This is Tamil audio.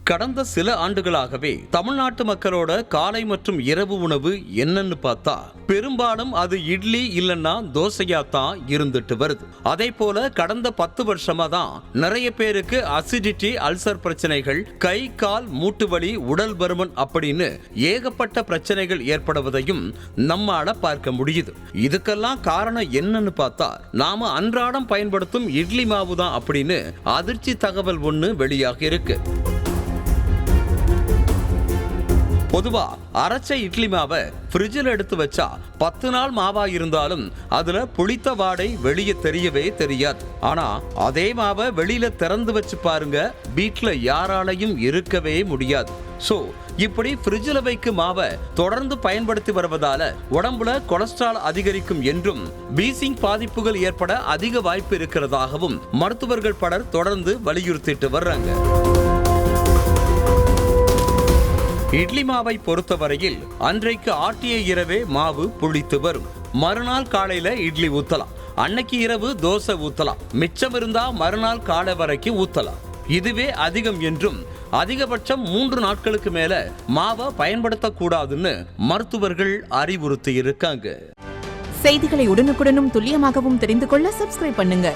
கடந்த சில ஆண்டுகளாகவே தமிழ்நாட்டு மக்களோட காலை மற்றும் இரவு உணவு என்னன்னு பார்த்தா பெரும்பாலும் அது இட்லி இல்லைன்னா தோசையா தான் இருந்துட்டு வருது. அதே போல கடந்த 10 வருஷமா தான் நிறைய பேருக்கு அசிடிட்டி, அல்சர் பிரச்சனைகள், கை கால் மூட்டு வலி, உடல் பருமன் அப்படின்னு ஏகப்பட்ட பிரச்சனைகள் ஏற்படுவதையும் நம்மால பார்க்க முடியுது. இதுக்கெல்லாம் காரணம் என்னன்னு பார்த்தா நாம அன்றாடம் பயன்படுத்தும் இட்லி மாவு தான் அப்படின்னு அதிர்ச்சி தகவல் ஒண்ணு வெளியாக இருக்கு. பொதுவா அரைச்ச இட்லி மாவை ஃப்ரிட்ஜில் எடுத்து வச்சா 10 நாள் மாவா இருந்தாலும் அதுல புளித்த வாடை வெளியே தெரியவே தெரியாது. ஆனா அதே மாவை வெளியில திறந்து வச்சு பாருங்க, வீட்ல யாராலையும் இருக்கவே முடியாது. சோ இப்படி ஃப்ரிட்ஜில் வைக்கும் மாவை தொடர்ந்து பயன்படுத்தி வருவதால உடம்புல கொலஸ்ட்ரால் அதிகரிக்கும் என்றும் வீசிங் பாதிப்புகள் ஏற்பட அதிக வாய்ப்பு இருக்கிறதாகவும் மருத்துவர்கள் பலர் தொடர்ந்து வலியுறுத்திட்டு வர்றாங்க. இட்லி மாவை பொறுத்தவரையில் அன்றைக்கு ஆட்டிய இரவே மாவு புளித்து வரும். மறுநாள் காலையில இட்லி ஊத்தலாம், அன்னைக்கு இரவு தோசை ஊத்தலாம், மிச்சம் இருந்தா மறுநாள் காலை வரைக்கும் ஊத்தலாம். இதுவே அதிகம் என்றும் அதிகபட்சம் 3 நாட்களுக்கு மேல மாவை பயன்படுத்தக்கூடாதுன்னு மருத்துவர்கள் அறிவுறுத்தி இருக்காங்க. செய்திகளை உடனுக்குடனும் துல்லியமாகவும் தெரிந்து கொள்ள சப்ஸ்கிரைப் பண்ணுங்க.